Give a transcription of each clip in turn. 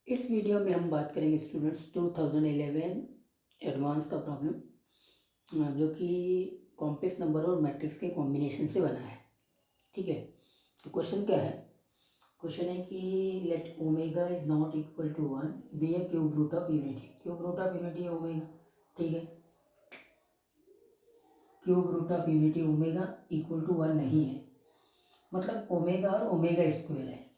इस वीडियो में हम बात करेंगे स्टूडेंट्स 2011 एडवांस का प्रॉब्लम जो कि कॉम्प्लेक्स नंबर और मैट्रिक्स के कॉम्बिनेशन से बना है। ठीक है, तो क्वेश्चन क्या है? क्वेश्चन है कि let omega is not equal to 1 be a cube root of unity. Cube root of unity है ओमेगा। ठीक है, cube root of unity omega equal to 1 नहीं है, मतलब ओमेगा और ओमेगा स्क्वायर है,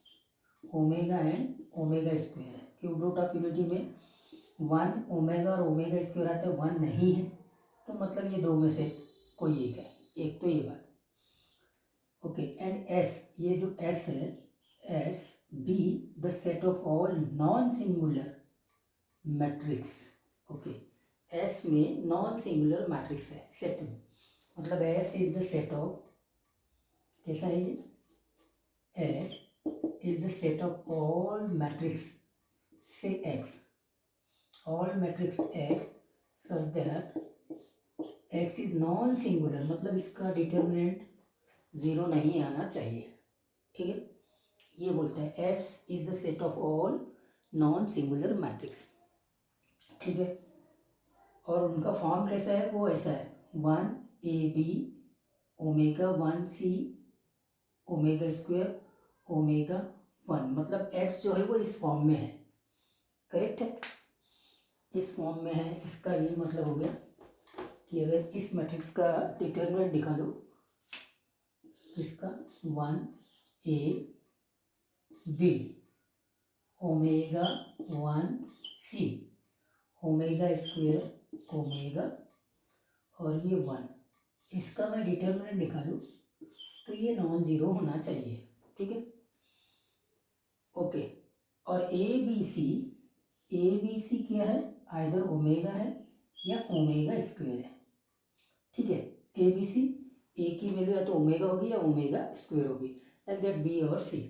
ओमेगा एंड ओमेगा स्क्वायर है। Cube root of unity में 1 ओमेगा और ओमेगा स्क्वायर आता है, 1 नहीं है, तो मतलब ये दो में से कोई एक है। एक तो ये बात। ओके, एंड एस, ये जो एस है, S be the set of all non singular matrix. Okay, S में नॉन सिंगुलर मैट्रिक्स है सेट में, मतलब S is the set of, कैसा है ये? S is the set of all matrix से X, all matrix X such that X is non singular, मतलब इसका डिटर्मिनेंट जीरो नहीं आना चाहिए। ठीक है, ये बोलता है S is the set of all non singular matrix. ठीक है, और उनका फॉर्म कैसा है? वो ऐसा है 1 AB omega 1C omega square omega 1, मतलब एक्स जो है वो इस फॉर्म में है। करेक्ट है, इस फॉर्म में है। इसका ये मतलब हो गया कि अगर इस मैट्रिक्स का डिटर्मिनेंट निकालो, इसका 1AB omega 1C omega square omega और ये 1, इसका मैं डिटर्मिनेंट निकालूँ तो ये नॉन जीरो होना चाहिए। ठीक है, ओके। और ए बी सी क्या है? आइदर ओमेगा है या ओमेगा स्क्वायर है। ठीक है, ए बी सी, ए की वैल्यू या तो ओमेगा होगी या ओमेगा स्क्वायर होगी, लाइक दैट बी और सी।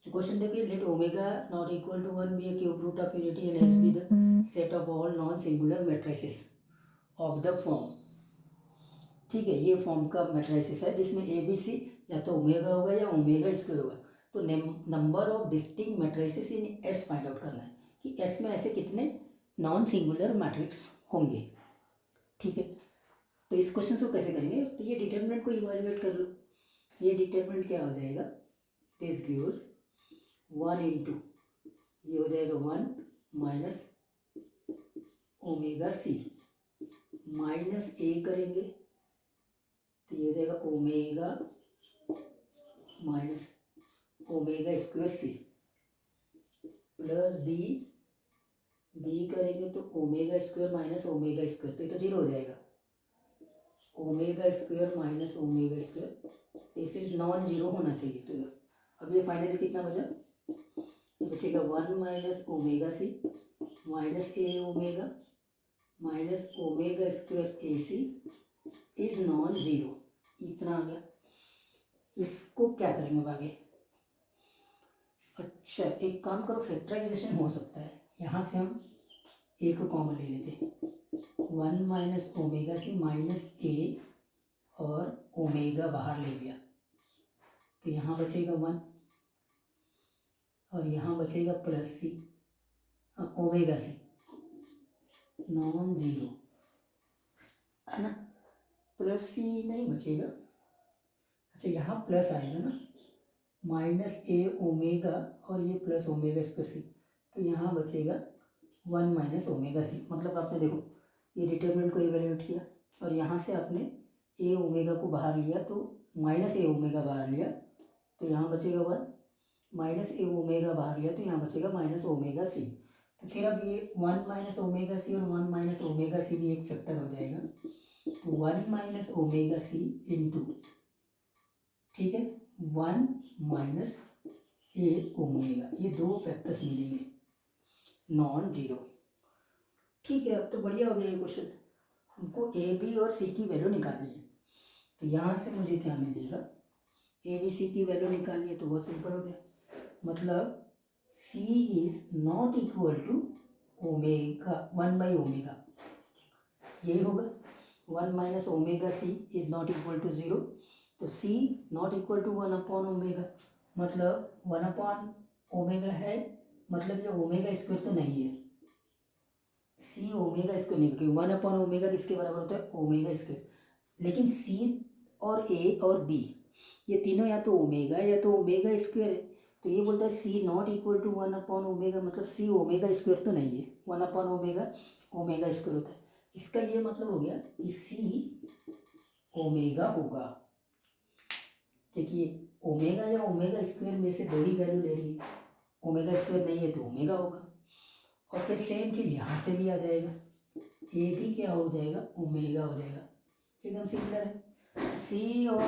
तो क्वेश्चन देखिए, let omega not equal to 1 be a cube root of unity and S be the set of all non singular matrices of the form. ठीक है, ये form का matrices है जिसमें A B C या तो ओमेगा होगा या ओमेगा स्क्वायर होगा। तो number of distinct matrices in S find out करना है कि एस में ऐसे कितने नॉन सिंगुलर मैट्रिक्स होंगे। ठीक है, तो इस क्वेश्चन को कैसे करेंगे? तो ये डिटर्मिनेंट को इवैल्यूएट कर लो। ये डिटर्मिनेंट क्या हो जाएगा? दिस गिव्स 1 इंटू, ये हो जाएगा 1 माइनस ओमेगा सी, माइनस ए करेंगे तो ये हो जाएगा ओमेगा माइनस ओमेगा स्क्वायर सी, प्लस बी, बी करेंगे तो omega square minus omega square, तो ये तो जीरो हो जाएगा। Omega square minus omega square, this is non zero होना चाहिए। तो अब ये फाइनली कितना बचा? ये बचेगा 1 minus omega C minus A omega minus omega square A C is non zero. इतना आ गया। इसको क्या करेंगे अब आगे? अच्छा, एक काम करो, फैक्टराइजेशन हो सकता है। यहाँ से हम ए को कॉमन ले लेते हैं, 1 माइनस ओमेगा सी माइनस ए और ओमेगा बाहर ले लिया तो यहाँ बचेगा 1 और यहाँ बचेगा प्लस सी, ओमेगा सी नॉन जीरो है ना, प्लस सी नहीं बचेगा। अच्छा, यहाँ प्लस आएगा ना, माइनस ए ओमेगा और ये प्लस ओमेगा स्क्वायर सी, तो यहाँ बचेगा 1 माइनस ओमेगा सी। मतलब आपने देखो ये डिटर्मिनेंट को इवेल्यूएट किया और यहाँ से आपने ए ओमेगा को बाहर लिया तो माइनस ए ओमेगा बाहर लिया तो यहाँ बचेगा 1, माइनस ए ओमेगा बाहर लिया तो यहाँ बचेगा माइनस ओमेगा सी। तो फिर अब ये 1 माइनस ओमेगा सी और 1 माइनस ओमेगा सी भी एक फैक्टर हो जाएगा, तो 1 माइनस ओमेगा सी इंटू, ठीक है, 1 माइनस ए ओमेगा, ये दो फैक्टर्स मिलेंगे नॉन जीरो। ठीक है, अब तो बढ़िया हो गया ये क्वेश्चन। हमको ए बी और सी की वैल्यू निकालनी है, तो यहाँ से मुझे क्या मिलेगा? ए बी सी की वैल्यू निकालनी है तो बहुत सिंपल हो गया, मतलब C is not equal to omega 1 by omega, यही होगा। 1 minus omega C is not equal to zero, तो C not equal to 1 upon omega, मतलब 1 अपॉन ओमेगा है मतलब ये ओमेगा स्क्वायर तो नहीं है, सी ओमेगा स्क्वायर नहीं, क्योंकि 1/ओमेगा किसके बराबर होता है, ओमेगा स्क्वायर। लेकिन सी और ए और बी ये तीनों या तो ओमेगा या तो ओमेगा स्क्वायर है, तो ये बोलता है सी नॉट इक्वल टू 1/ओमेगा, मतलब सी ओमेगा स्क्वायर तो नहीं है, 1/ओमेगा ओमेगा स्क्वायर होता है। इसका ये मतलब हो गया कि सी ओमेगा होगा। देखिए ओमेगा या ओमेगा स्क्वायर में से दो ही वैल्यू ले रही है, ओमेगा स्क्वायर नहीं है तो ओमेगा होगा। और फिर सेम चीज़ यहाँ से भी आ जाएगा, ए भी क्या हो जाएगा, ओमेगा हो जाएगा, एकदम सिमिलर है। सी और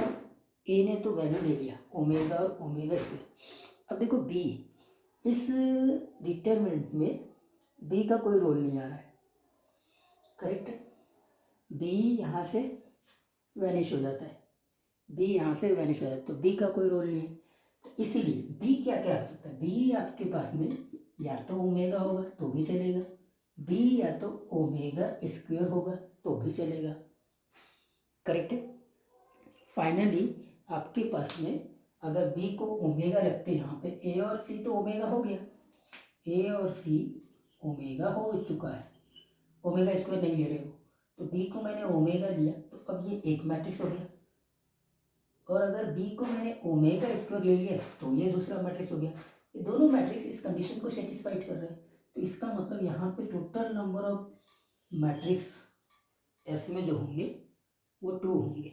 ए ने तो वैल्यू ले लिया ओमेगा और ओमेगा स्क्वायर। अब देखो बी, इस डिटरमिनेंट में बी का कोई रोल नहीं आ रहा है, करेक्ट है, बी यहाँ से वैनिश हो जाता है, बी यहाँ से वैनिश हो जाता है, तो बी का कोई रोल नहीं है। तो इसीलिए बी क्या क्या आ सकता है, बी आपके पास में या तो ओमेगा होगा तो भी चलेगा, बी या तो ओमेगा स्क्वायर होगा तो भी चलेगा, करेक्ट है। फाइनली आपके पास में अगर बी को ओमेगा रखते हैं यहाँ पे, ए और सी तो ओमेगा हो गया, ए और सी ओमेगा हो चुका है, ओमेगा स्क्वायर नहीं ले रहे हो, तो बी को मैंने ओमेगा लिया तो अब ये एक मैट्रिक्स हो गया, और अगर बी को मैंने ओमेगा स्क्वायर ले लिया तो ये दूसरा मैट्रिक्स हो गया। ये दोनों मैट्रिक्स इस कंडीशन को सेटिस्फाइड कर रहे हैं, तो इसका मतलब यहाँ पे total number of matrix S में जो होंगे वो 2 होंगे।